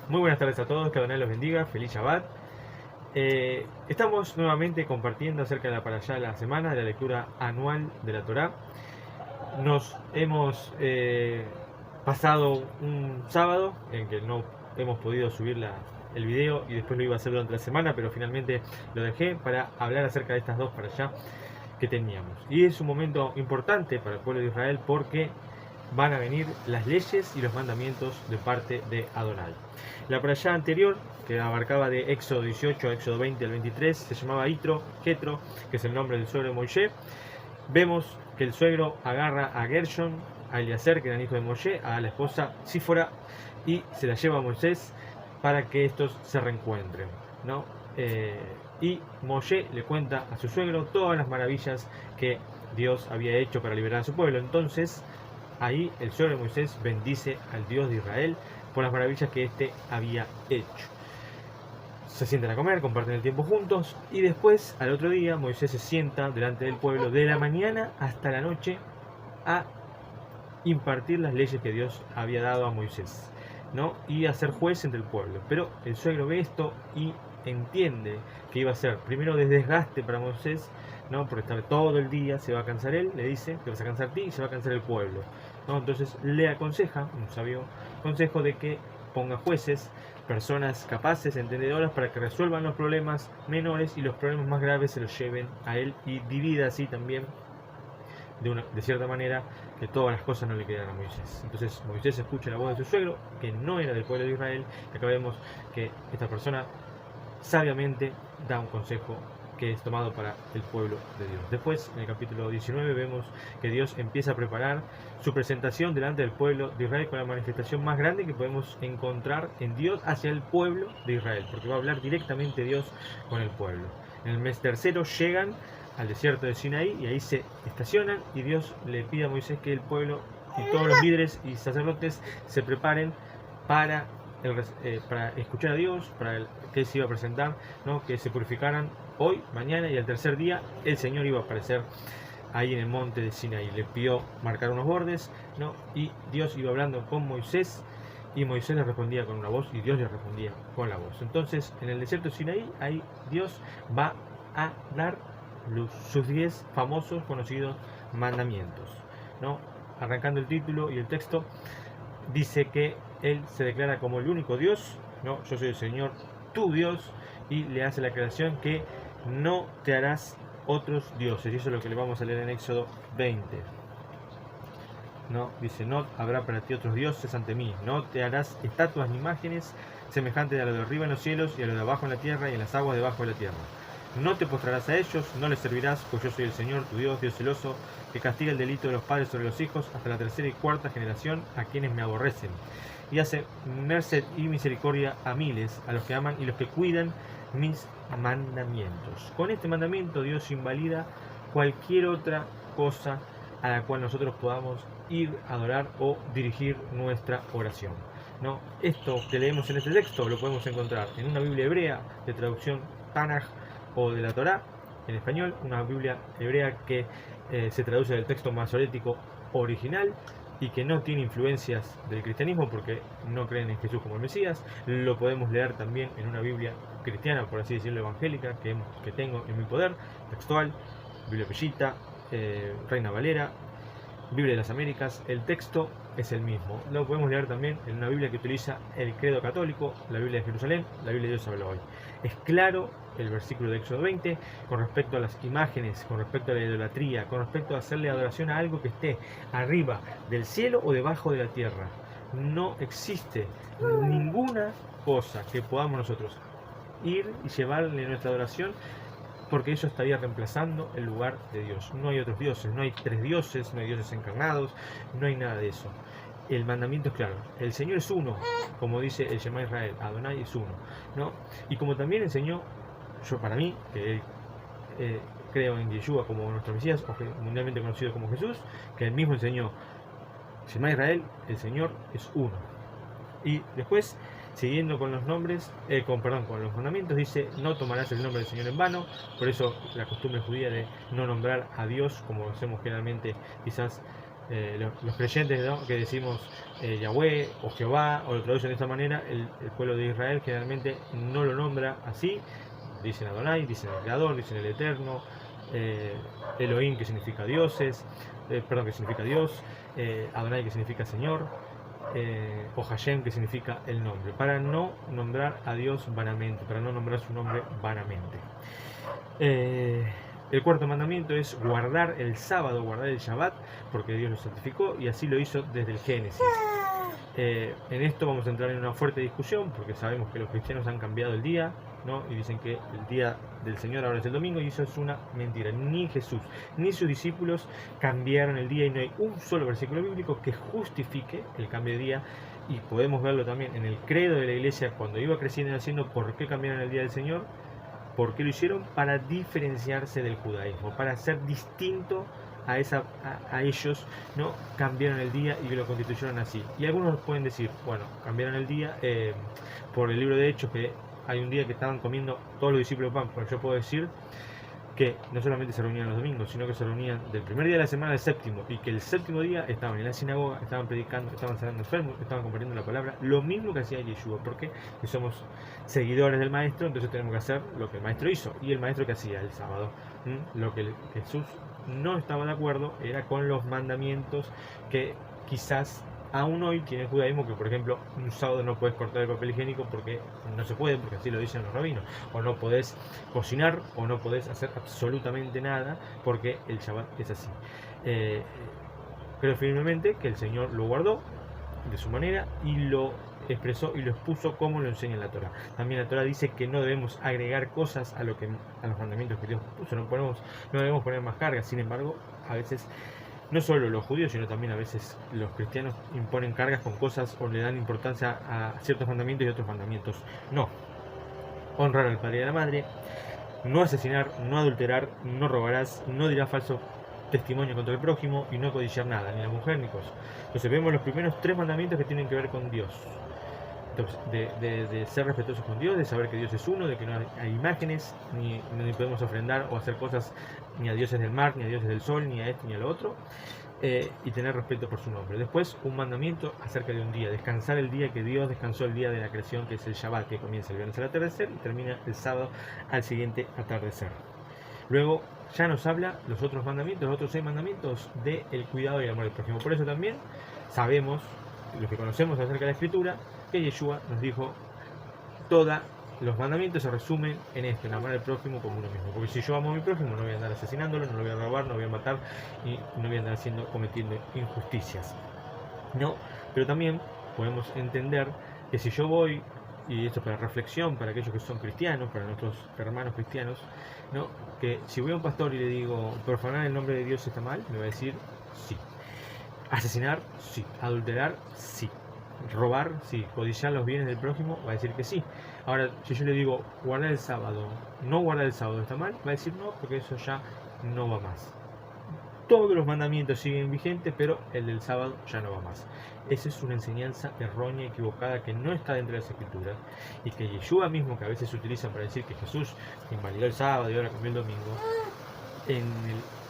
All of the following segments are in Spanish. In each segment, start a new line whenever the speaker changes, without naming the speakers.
Muy buenas tardes a todos, que Adonai los bendiga, feliz Shabbat. Estamos nuevamente compartiendo acerca de la parashá de la semana, de la lectura anual de la Torá. Nos hemos pasado un sábado en que no hemos podido subir el video y después lo iba a hacer durante la semana, pero finalmente lo dejé para hablar acerca de estas dos parashá que teníamos. Y es un momento importante para el pueblo de Israel porque van a venir las leyes y los mandamientos de parte de Adonai. La parashá anterior, que abarcaba de Éxodo 18 a Éxodo 20 al 23, se llamaba Jetro, que es el nombre del suegro de Moisés. Vemos que el suegro agarra a Gershon, a Eliezer, que era el hijo de Moisés, a la esposa Sífora, y se la lleva a Moisés para que estos se reencuentren, ¿no? Y Moshe le cuenta a su suegro todas las maravillas que Dios había hecho para liberar a su pueblo. Entonces, ahí el suegro de Moisés bendice al Dios de Israel por las maravillas que éste había hecho. Se sientan a comer, comparten el tiempo juntos y después, al otro día, Moisés se sienta delante del pueblo de la mañana hasta la noche a impartir las leyes que Dios había dado a Moisés, ¿no? Y a ser juez entre el pueblo. Pero el suegro ve esto y entiende que iba a ser primero desgaste para Moisés, ¿no? Por estar todo el día, se va a cansar él, le dice, te vas a cansar ti y se va a cansar el pueblo, ¿no? Entonces le aconseja, un sabio consejo, de que ponga jueces, personas capaces, entendedoras, para que resuelvan los problemas menores y los problemas más graves se los lleven a él, y divida así también de cierta manera que todas las cosas no le quedan a Moisés. Entonces Moisés escucha la voz de su suegro, que no era del pueblo de Israel, y acá vemos que esta persona sabiamente da un consejo que es tomado para el pueblo de Dios. Después, en el capítulo 19, vemos que Dios empieza a preparar su presentación delante del pueblo de Israel con la manifestación más grande que podemos encontrar en Dios hacia el pueblo de Israel, porque va a hablar directamente Dios con el pueblo. En el mes tercero llegan al desierto de Sinaí y ahí se estacionan, y Dios le pide a Moisés que el pueblo y todos los líderes y sacerdotes se preparen para escuchar a Dios, que Él se iba a presentar, ¿no? Que se purificaran hoy, mañana, y al tercer día el Señor iba a aparecer ahí en el monte de Sinaí. Le pidió marcar unos bordes, ¿no? Y Dios iba hablando con Moisés, y Moisés le respondía con una voz y Dios le respondía con la voz. Entonces, en el desierto de Sinaí, ahí Dios va a dar sus 10 famosos, conocidos mandamientos, ¿no? Arrancando el título y el texto, dice que Él se declara como el único Dios, ¿no? Yo soy el Señor, tu Dios, y le hace la aclaración que no te harás otros dioses, y eso es lo que le vamos a leer en Éxodo 20. ¿No? Dice, no habrá para ti otros dioses ante mí, no te harás estatuas ni imágenes semejantes a lo de arriba en los cielos y a lo de abajo en la tierra y en las aguas debajo de la tierra. No te postrarás a ellos, no les servirás, pues yo soy el Señor, tu Dios, Dios celoso, que castiga el delito de los padres sobre los hijos hasta la tercera y cuarta generación a quienes me aborrecen, y hace merced y misericordia a miles, a los que aman y los que cuidan mis mandamientos. Con este mandamiento Dios invalida cualquier otra cosa a la cual nosotros podamos ir a adorar o dirigir nuestra oración, ¿no? Esto que leemos en este texto lo podemos encontrar en una Biblia hebrea de traducción Tanaj o de la Torá en español, una Biblia hebrea que se traduce del texto masorético original y que no tiene influencias del cristianismo porque no creen en Jesús como el Mesías. Lo podemos leer también en una Biblia cristiana, por así decirlo, evangélica, que tengo en mi poder, textual, Biblia Pellita, Reina Valera, Biblia de las Américas. El texto es el mismo. Lo podemos leer también en una Biblia que utiliza el credo católico, la Biblia de Jerusalén, la Biblia de Dios habla hoy. Es claro el versículo de Éxodo 20 con respecto a las imágenes, con respecto a la idolatría, con respecto a hacerle adoración a algo que esté arriba del cielo o debajo de la tierra. No existe ninguna cosa que podamos nosotros ir y llevarle nuestra adoración, porque eso estaría reemplazando el lugar de Dios. No hay otros dioses, no hay tres dioses, no hay dioses encarnados, no hay nada de eso. El mandamiento es claro, el Señor es uno, como dice el Shema Israel, Adonai es uno, ¿no? Y como también enseñó, yo para mí, que creo en Yeshua como nuestro Mesías, o mundialmente conocido como Jesús, que él mismo enseñó, Shema Israel, el Señor es uno. Y después, siguiendo con los nombres, con los mandamientos, dice, no tomarás el nombre del Señor en vano. Por eso la costumbre judía de no nombrar a Dios, como hacemos generalmente quizás los creyentes, ¿no?, que decimos Yahweh o Jehová, o lo traducen de esta manera, el pueblo de Israel generalmente no lo nombra así. Dicen Adonai, dicen el Creador, dicen el Eterno, Elohim, que significa dioses, que significa Dios, Adonai, que significa Señor, o Hashem, que significa el nombre, para no nombrar a Dios vanamente, para no nombrar su nombre vanamente. El cuarto mandamiento es guardar el sábado, guardar el Shabbat, porque Dios lo santificó y así lo hizo desde el Génesis. En esto vamos a entrar en una fuerte discusión, porque sabemos que los cristianos han cambiado el día, ¿no? Y dicen que el día del Señor ahora es el domingo, y eso es una mentira. Ni Jesús ni sus discípulos cambiaron el día, y no hay un solo versículo bíblico que justifique el cambio de día. Y podemos verlo también en el credo de la iglesia cuando iba creciendo y haciendo por qué cambiaron el día del Señor. ¿Por qué lo hicieron? Para diferenciarse del judaísmo, para ser distinto a ellos, ¿no? Cambiaron el día y lo constituyeron así. Y algunos pueden decir, bueno, cambiaron el día por el libro de Hechos, que hay un día que estaban comiendo todos los discípulos pan, pero yo puedo decir que no solamente se reunían los domingos, sino que se reunían del primer día de la semana al séptimo, y que el séptimo día estaban en la sinagoga, estaban predicando, estaban sanando enfermos, estaban compartiendo la palabra, lo mismo que hacía Yeshua, porque somos seguidores del maestro, entonces tenemos que hacer lo que el maestro hizo. Y el maestro que hacía el sábado, lo que Jesús no estaba de acuerdo era con los mandamientos que quizás aún hoy tiene el judaísmo, que por ejemplo un sábado no puedes cortar el papel higiénico porque no se puede, porque así lo dicen los rabinos, o no podés cocinar, o no podés hacer absolutamente nada porque el Shabbat es así. Creo firmemente que el Señor lo guardó de su manera y lo expresó y lo expuso como lo enseña la Torah. También la Torah dice que no debemos agregar cosas a los mandamientos que Dios puso, no debemos poner más cargas. Sin embargo, a veces no solo los judíos, sino también a veces los cristianos imponen cargas con cosas o le dan importancia a ciertos mandamientos y otros mandamientos no. Honrar al padre y a la madre, no asesinar, no adulterar, no robarás, no dirás falso testimonio contra el prójimo y no codiciar nada, ni la mujer ni cosa. Entonces vemos los primeros 3 mandamientos que tienen que ver con Dios. Entonces, de ser respetuosos con Dios, de saber que Dios es uno, de que no hay imágenes, ni podemos ofrendar o hacer cosas ni a dioses del mar, ni a dioses del sol, ni a esto ni a lo otro, y tener respeto por su nombre. Después, un mandamiento acerca de un día, descansar el día que Dios descansó, el día de la creación, que es el Shabbat, que comienza el viernes al atardecer y termina el sábado al siguiente atardecer. Luego ya nos habla los otros mandamientos, los otros 6 mandamientos del cuidado y el amor al prójimo. Por eso también sabemos, los que conocemos acerca de la Escritura, que Yeshua nos dijo, todos los mandamientos se resumen en esto, en amar al prójimo como uno mismo. Porque si yo amo a mi prójimo, no voy a andar asesinándolo, no lo voy a robar, no voy a matar y no voy a andar cometiendo injusticias, ¿no? Pero también podemos entender que si yo voy, y esto es para reflexión, para aquellos que son cristianos, para nuestros hermanos cristianos, ¿no?, que si voy a un pastor y le digo, profanar el nombre de Dios está mal, me va a decir sí. Asesinar, sí. Adulterar, sí. Robar, sí. Codiciar los bienes del prójimo, va a decir que sí. Ahora, si yo le digo guardar el sábado, no guardar el sábado está mal, va a decir no, porque eso ya no va más. Todos los mandamientos siguen vigentes, pero el del sábado ya no va más. Esa es una enseñanza errónea, equivocada, que no está dentro de las Escrituras, y que Yeshua mismo, que a veces se utiliza para decir que Jesús invalidó el sábado y ahora cambió el domingo, en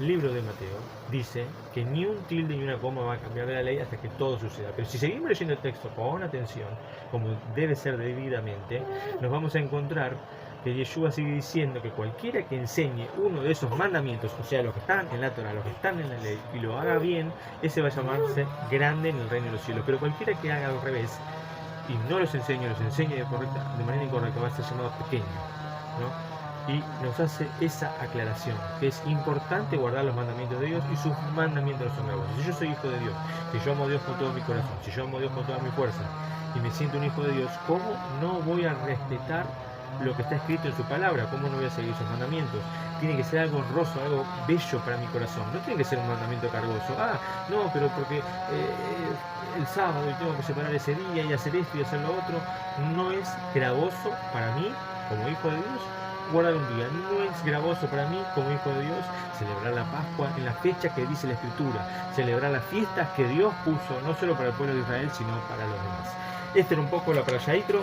el libro de Mateo dice que ni un tilde ni una coma va a cambiar de la ley hasta que todo suceda. Pero si seguimos leyendo el texto con atención, como debe ser debidamente, nos vamos a encontrar que Yeshua sigue diciendo que cualquiera que enseñe uno de esos mandamientos, o sea, los que están en la Torah, los que están en la ley, y lo haga bien, ese va a llamarse grande en el reino de los cielos. Pero cualquiera que haga al revés y no los enseñe de manera incorrecta, va a ser llamado pequeño, ¿no? Y nos hace esa aclaración, que es importante guardar los mandamientos de Dios, y sus mandamientos no son gravosos. Si yo soy hijo de Dios, si yo amo a Dios con todo mi corazón, si yo amo a Dios con toda mi fuerza, y me siento un hijo de Dios, ¿cómo no voy a respetar lo que está escrito en su palabra? ¿Cómo no voy a seguir sus mandamientos? Tiene que ser algo honroso, algo bello para mi corazón. No tiene que ser un mandamiento cargoso. No, pero porque el sábado y tengo que separar ese día y hacer esto y hacer lo otro. No es gravoso para mí, como hijo de Dios, guardar un día. No es gravoso para mí, como hijo de Dios, celebrar la Pascua en la fecha que dice la Escritura, celebrar las fiestas que Dios puso, no solo para el pueblo de Israel, sino para los demás. Este era un poco la Parashá Yitro,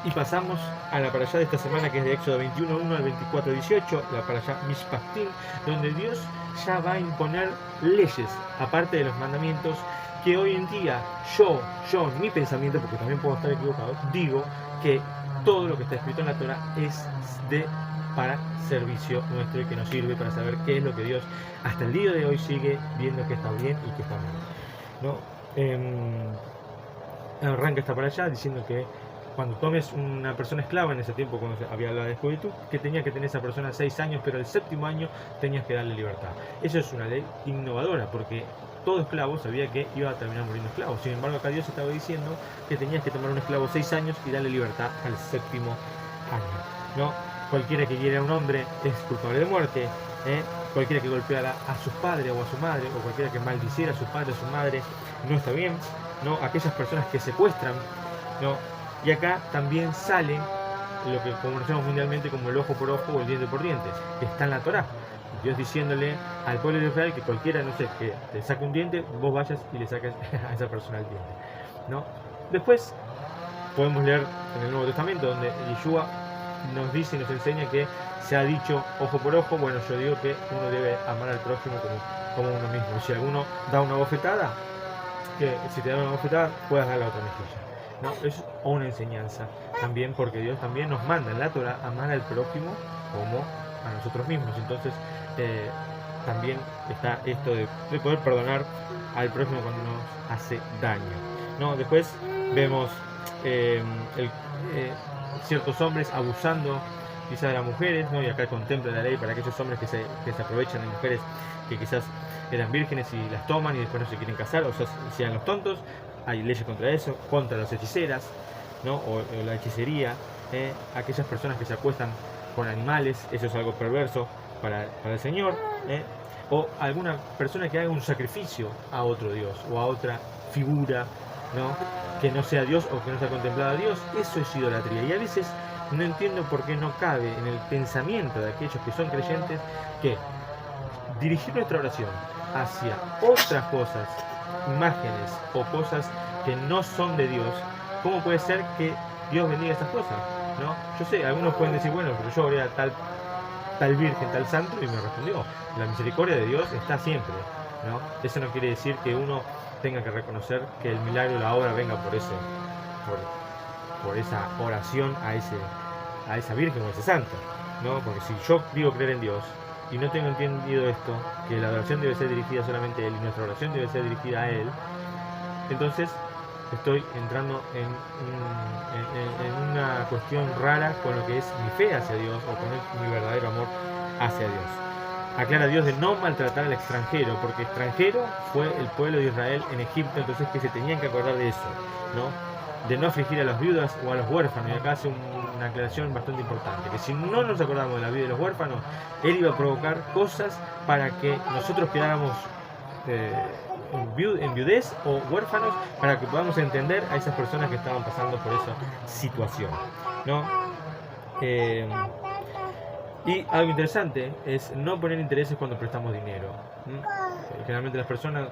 Y pasamos a la parashá de esta semana, que es de Éxodo 21:1 al 24:18, la parashá Mishpachtim, donde Dios ya va a imponer leyes, aparte de los mandamientos, que hoy en día yo, en mi pensamiento, porque también puedo estar equivocado, digo que todo lo que está escrito en la Torah es para servicio nuestro y que nos sirve para saber qué es lo que Dios hasta el día de hoy sigue viendo que está bien y que está mal, ¿no? Arranca esta para allá diciendo que cuando tomes una persona esclava, en ese tiempo cuando había la esclavitud, que tenía que tener esa persona 6 años, pero el 7º año tenías que darle libertad. Eso es una ley innovadora, porque todo esclavo sabía que iba a terminar muriendo esclavo. Sin embargo, acá Dios estaba diciendo que tenías que tomar un esclavo 6 años y darle libertad al 7º año, ¿no? Cualquiera que hiera a un hombre es culpable de muerte, cualquiera que golpeara a sus padres o a su madre, o cualquiera que maldiciera a sus padres o a su madre, no está bien, ¿no? Aquellas personas que secuestran, ¿no? Y acá también sale lo que conocemos mundialmente como el ojo por ojo o el diente por diente, que está en la Torá. Dios diciéndole al pueblo de Israel que cualquiera, no sé, que te saque un diente, vos vayas y le saques a esa persona el diente, ¿no? Después podemos leer en el Nuevo Testamento donde Yeshua nos dice y nos enseña que se ha dicho ojo por ojo. Bueno, yo digo que uno debe amar al prójimo como uno mismo. Si alguno da una bofetada, que si te da una bofetada puedas dar la otra mejilla, ¿no? Es una enseñanza también, porque Dios también nos manda en la Torah amar al prójimo como a nosotros mismos. Entonces también está esto de poder perdonar al prójimo cuando nos hace daño, ¿no? Después vemos ciertos hombres abusando quizás de las mujeres, ¿no? Y acá contempla la ley para aquellos hombres que se aprovechan de mujeres que quizás eran vírgenes y las toman y después no se quieren casar, o sea, sean los tontos. Hay leyes contra eso, contra las hechiceras, ¿no? o la hechicería, aquellas personas que se acuestan con animales, eso es algo perverso para el Señor, o alguna persona que haga un sacrificio a otro Dios o a otra figura, ¿no? Que no sea Dios o que no sea contemplado a Dios, eso es idolatría. Y a veces no entiendo por qué no cabe en el pensamiento de aquellos que son creyentes que dirigir nuestra oración hacia otras cosas, imágenes o cosas que no son de Dios. ¿Cómo puede ser que Dios bendiga esas cosas? ¿No? Yo sé, algunos pueden decir, bueno, pero yo oré a tal virgen, tal santo, y me respondió. La misericordia de Dios está siempre, ¿no? Eso no quiere decir que uno tenga que reconocer que el milagro, la obra venga por esa oración a esa virgen o a ese santo, ¿no? Porque si yo digo creer en Dios y no tengo entendido esto, que la oración debe ser dirigida solamente a Él y nuestra oración debe ser dirigida a Él, entonces estoy entrando en una cuestión rara con lo que es mi fe hacia Dios o con mi verdadero amor hacia Dios. Aclara Dios de no maltratar al extranjero, porque extranjero fue el pueblo de Israel en Egipto, entonces que se tenían que acordar de eso, ¿no? De no afligir a las viudas o a los huérfanos. Y acá hace una aclaración bastante importante, que si no nos acordamos de la vida de los huérfanos, Él iba a provocar cosas para que nosotros quedáramos en viudez o huérfanos, para que podamos entender a esas personas que estaban pasando por esa situación, ¿no? Y algo interesante es no poner intereses cuando prestamos dinero. Generalmente las personas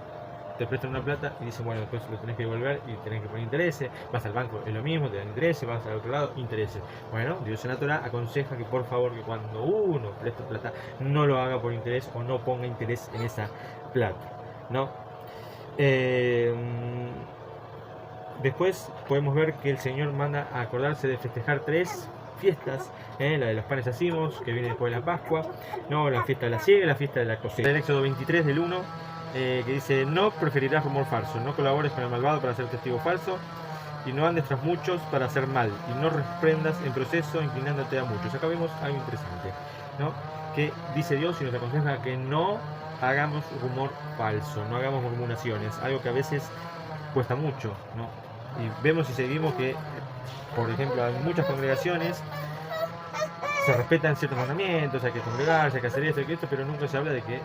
te prestan una plata y dicen, bueno, después lo tenés que devolver y tenés que poner intereses. Vas al banco, es lo mismo, te dan intereses, vas al otro lado, intereses. Bueno, Dios en la Torah aconseja que por favor que cuando uno presta plata no lo haga por interés o no ponga interés en esa plata, ¿no? Después podemos ver que el Señor manda a acordarse de festejar 3 fiestas, la de los panes hacimos, que viene después de la Pascua, ¿no? La fiesta de la siega y la fiesta de la cosecha. El Éxodo 23 del 1, que dice, no preferirás rumor falso, no colabores con el malvado para ser testigo falso, y no andes tras muchos para hacer mal, y no reprendas en proceso inclinándote a muchos. Acá vemos algo interesante, ¿no? Que dice Dios y nos aconseja que no hagamos rumor falso, no hagamos murmuraciones, algo que a veces cuesta mucho, ¿no? Y vemos y seguimos que, por ejemplo, en muchas congregaciones se respetan ciertos mandamientos, hay que congregarse, hay que hacer esto y esto, pero nunca se habla de que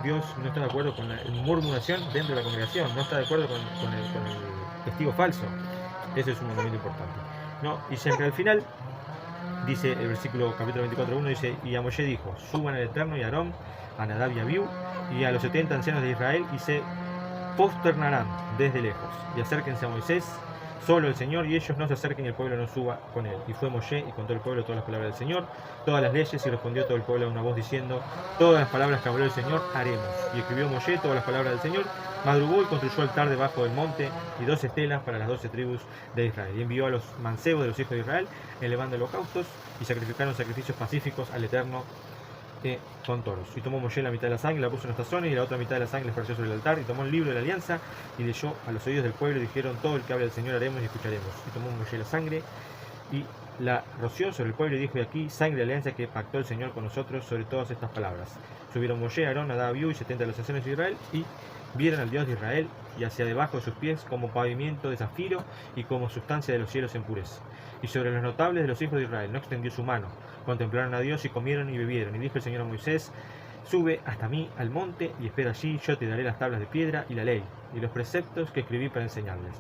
Dios no está de acuerdo con la murmuración dentro de la congregación, no está de acuerdo con el testigo falso. Ese es un mandamiento importante, ¿no? Y siempre al final dice el versículo capítulo 24:1, dice, y a Moshe dijo, suban al Eterno y a Aarón, a Nadab y a Abiú, y a los 70 ancianos de Israel, y se posternarán desde lejos, y acérquense a Moisés, solo el Señor, y ellos no se acerquen y el pueblo no suba con él. Y fue Moshe y contó el pueblo todas las palabras del Señor, todas las leyes, y respondió todo el pueblo a una voz diciendo: todas las palabras que habló el Señor haremos. Y escribió Moshe todas las palabras del Señor, madrugó y construyó altar debajo del monte y 2 estelas para las 12 tribus de Israel. Y envió a los mancebos de los hijos de Israel, elevando holocaustos, y sacrificaron sacrificios pacíficos al Eterno con toros. Y tomó Moshe la mitad de la sangre, la puso en los tazones, y la otra mitad de la sangre la esparció sobre el altar, y tomó el libro de la alianza, y leyó a los oídos del pueblo, y dijeron: todo el que habla del Señor haremos y escucharemos. Y tomó Moshe la sangre, y la roció sobre el pueblo, y dijo: y aquí sangre de alianza que pactó el Señor con nosotros sobre todas estas palabras. Subieron Moshe, Aarón, Nadab, Abiú y 70 de los ancianos de Israel, y vieron al Dios de Israel, y hacia debajo de sus pies como pavimento de zafiro, y como sustancia de los cielos en pureza. Y sobre los notables de los hijos de Israel no extendió su mano, contemplaron a Dios y comieron y bebieron. Y dijo el Señor a Moisés: sube hasta mí al monte y espera allí, yo te daré las tablas de piedra y la ley y los preceptos que escribí para enseñarles.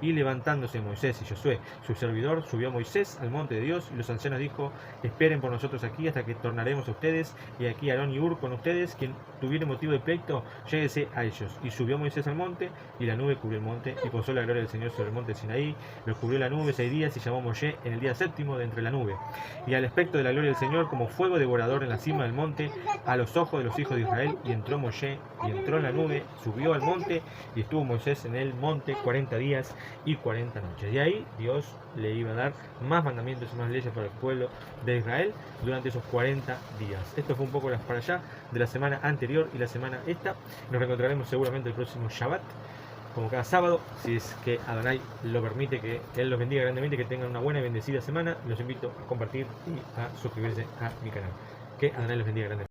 Y levantándose Moisés y Josué, su servidor, subió Moisés al monte de Dios, y los ancianos dijo: esperen por nosotros aquí hasta que tornaremos a ustedes, y aquí Aarón y Hur con ustedes, quien tuviere motivo de pleito, lléguese a ellos. Y subió Moisés al monte, y la nube cubrió el monte, y posó la gloria del Señor sobre el monte de Sinaí, lo cubrió la nube 6 días, y llamó Moshe en el día 7º de entre la nube. Y al aspecto de la gloria del Señor, como fuego devorador en la cima del monte, a los ojos de los hijos de Israel, y entró Moshe, y entró en la nube, subió al monte, y estuvo Moisés en el monte 40 días y 40 noches. Y ahí Dios le iba a dar más mandamientos y más leyes para el pueblo de Israel durante esos 40 días. Esto fue un poco las para allá de la semana anterior y la semana esta. Nos reencontraremos seguramente el próximo Shabbat, como cada sábado, si es que Adonai lo permite, que Él los bendiga grandemente, que tengan una buena y bendecida semana. Los invito a compartir y a suscribirse a mi canal. Que Adonai los bendiga grandemente.